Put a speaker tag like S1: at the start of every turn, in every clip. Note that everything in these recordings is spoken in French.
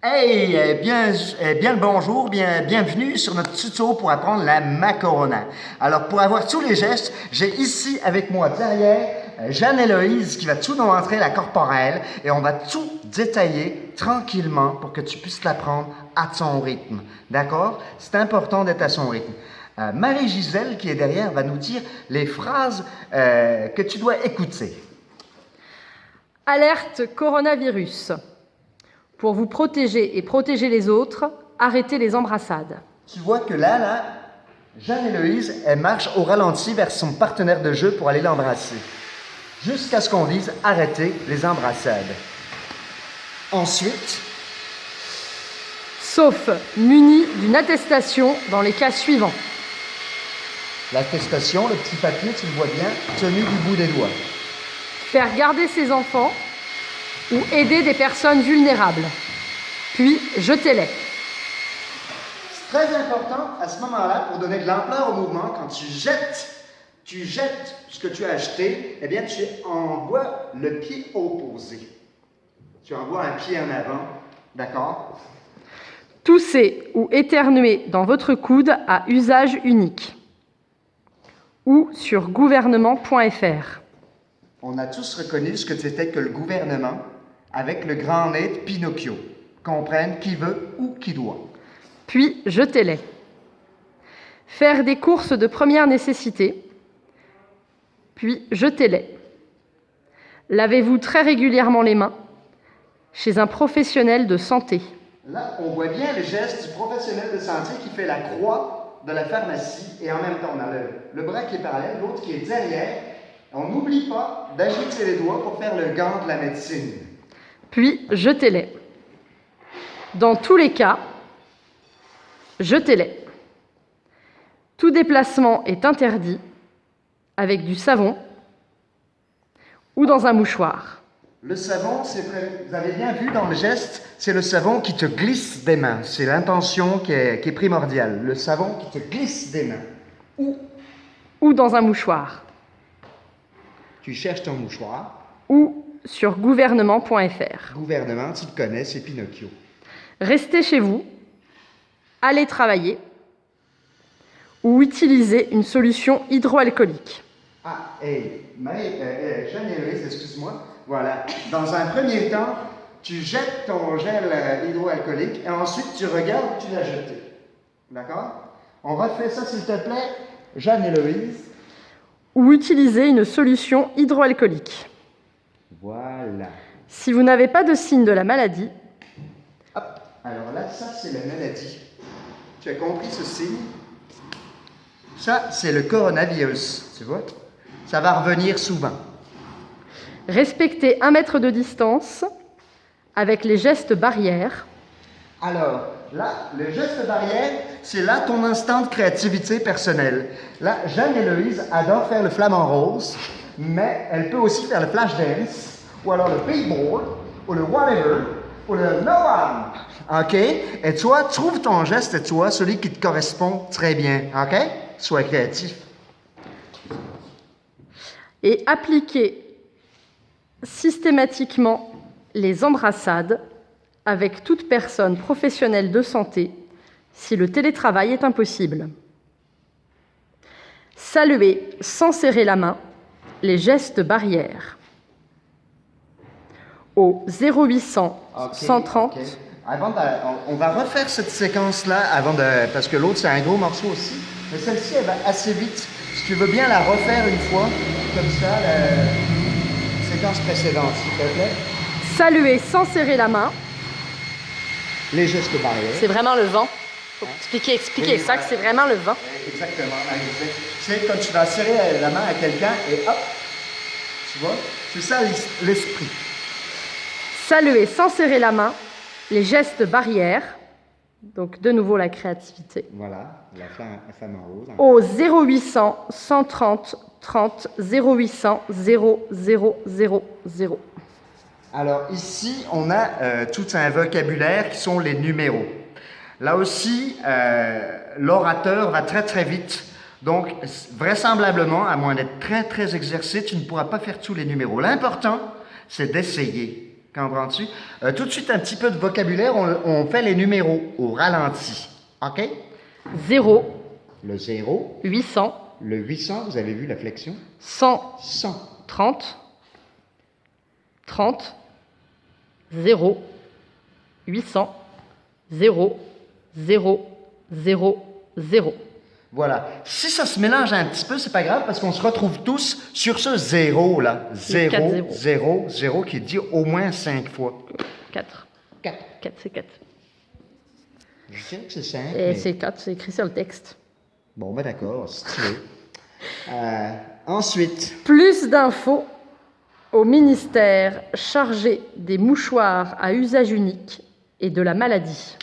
S1: Hey, bien le bonjour, bienvenue sur notre tuto pour apprendre la macarona. Alors, pour avoir tous les gestes, j'ai ici avec moi derrière Jeanne-Héloïse qui va tout nous montrer la corporelle et on va tout détailler tranquillement pour que tu puisses l'apprendre à ton rythme. D'accord? C'est important d'être à son rythme. Marie-Gisèle qui est derrière va nous dire les phrases que tu dois écouter.
S2: Alerte coronavirus. Pour vous protéger et protéger les autres, arrêtez les embrassades.
S1: Tu vois que là, Jeanne-Héloïse, elle marche au ralenti vers son partenaire de jeu pour aller l'embrasser. Jusqu'à ce qu'on dise « arrêtez les embrassades ». Ensuite,
S2: sauf muni d'une attestation dans les cas suivants.
S1: l'attestation, le petit papier, tu le vois bien, tenu du bout des doigts.
S2: Faire garder ses enfants ou aider des personnes vulnérables. Puis jetez-les.
S1: C'est très important à ce moment-là, pour donner de l'ampleur au mouvement, quand tu jettes ce que tu as acheté, eh bien tu envoies le pied opposé. Tu envoies un pied en avant, d'accord?
S2: Toussez ou éternuez dans votre coude à usage unique. Ou sur gouvernement.fr.
S1: On a tous reconnu ce que c'était que le gouvernement avec le grand nez de Pinocchio. Comprenne qui veut ou qui doit.
S2: Puis jetez-les. Faire des courses de première nécessité. Puis jetez-les. Lavez-vous très régulièrement les mains chez un professionnel de santé.
S1: Là, on voit bien le geste du professionnel de santé qui fait la croix de la pharmacie et en même temps, on a le bras qui est parallèle, l'autre qui est derrière. On n'oublie pas d'agiter les doigts pour faire le gant de la médecine.
S2: Puis jetez-les. Dans tous les cas, jetez-les. Tout déplacement est interdit avec du savon ou dans un mouchoir.
S1: Le savon, vous avez bien vu dans le geste, c'est le savon qui te glisse des mains. C'est l'intention qui est primordiale. Le savon qui te glisse des mains.
S2: Ou dans un mouchoir.
S1: Tu cherches ton mouchoir.
S2: Ou sur gouvernement.fr.
S1: Gouvernement, tu le connais, c'est Pinocchio.
S2: Restez chez vous, allez travailler ou utilisez une solution hydroalcoolique.
S1: Ah, hey, Jeanne-Héloïse, excuse-moi. Voilà. Dans un premier temps, tu jettes ton gel hydroalcoolique et ensuite tu regardes où tu l'as jeté. D'accord? On refait ça, s'il te plaît, Jeanne-Héloïse.
S2: Ou utilisez une solution hydroalcoolique.
S1: Voilà.
S2: Si vous n'avez pas de signe de la maladie,
S1: hop. Alors là, ça, c'est la maladie. Tu as compris ce signe? Ça, c'est le coronavirus, tu vois? Ça va revenir souvent.
S2: Respectez 1 mètre de distance avec les gestes barrières.
S1: Alors, là, le geste barrière, c'est là ton instant de créativité personnelle. Là, Jeanne-Héloïse adore faire le flamant rose, mais elle peut aussi faire le flash dance, ou alors le paintball, ou le whatever, ou le no one. OK? Et toi, trouve ton geste, et toi, celui qui te correspond très bien. OK? Sois créatif.
S2: Et appliquez systématiquement les embrassades avec toute personne professionnelle de santé si le télétravail est impossible. Saluez sans serrer la main, les gestes barrières. Au 0800 130.
S1: Okay. On va refaire cette séquence-là parce que l'autre, c'est un gros morceau aussi. Mais celle-ci, elle va assez vite. Si tu veux bien la refaire une fois, comme ça, la séquence précédente, s'il te plaît.
S2: Saluez sans serrer la main.
S1: Les gestes barrières.
S2: C'est vraiment le vent. Il faut expliquer ça, que c'est vraiment le vent.
S1: Exactement. C'est quand tu vas serrer la main à quelqu'un et hop, tu vois, c'est ça l'esprit.
S2: Saluer sans serrer la main, les gestes barrières, donc de nouveau la créativité.
S1: Voilà, la femme en rose.
S2: Au 0800 130 30 0800 000.
S1: Alors ici, on a tout un vocabulaire qui sont les numéros. Là aussi, l'orateur va très très vite. Donc, vraisemblablement, à moins d'être très très exercé, tu ne pourras pas faire tous les numéros. L'important, c'est d'essayer. Comprends-tu? Tout de suite, un petit peu de vocabulaire, on fait les numéros au ralenti. OK?
S2: 0,
S1: Le 0,
S2: 800,
S1: le 800, vous avez vu la flexion?
S2: 100,
S1: 100,
S2: 30, 30, 0, 800, 0, 0, 0, 0.
S1: Voilà. Si ça se mélange un petit peu, c'est pas grave parce qu'on se retrouve tous sur ce 0 là. 0,
S2: 4
S1: 0, 0 qui est dit au moins 5 fois.
S2: 4.
S1: 4.
S2: 4, c'est 4.
S1: Je sais que c'est 5.
S2: Et
S1: Mais...
S2: c'est 4, c'est écrit sur le texte.
S1: Bon, ben d'accord, si tu veux. Ensuite,
S2: Plus d'infos au ministère chargé des mouchoirs à usage unique et de la maladie.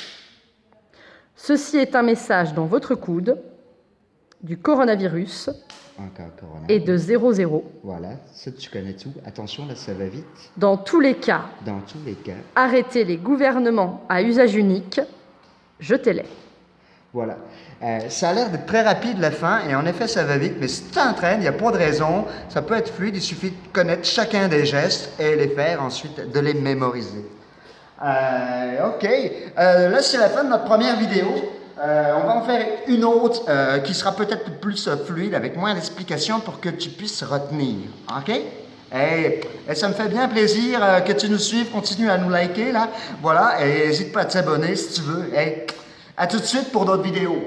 S2: Ceci est un message dans votre coude du coronavirus
S1: encore corona.
S2: et de 00.
S1: Voilà, ça tu connais tout. Attention, là, ça va vite.
S2: Dans tous les cas,
S1: Dans tous les cas.
S2: arrêtez les gouvernements à usage unique, jetez-les.
S1: Voilà. Ça a l'air d'être très rapide la fin, et en effet, ça va vite, mais si tu t'entraînes, il n'y a pas de raison. Ça peut être fluide, il suffit de connaître chacun des gestes et les faire ensuite, de les mémoriser. OK. Là, c'est la fin de notre première vidéo. On va en faire une autre qui sera peut-être plus fluide, avec moins d'explications pour que tu puisses retenir. OK? Et ça me fait bien plaisir que tu nous suives. Continue à nous liker, là. Voilà. Et n'hésite pas à t'abonner si tu veux. À tout de suite pour d'autres vidéos.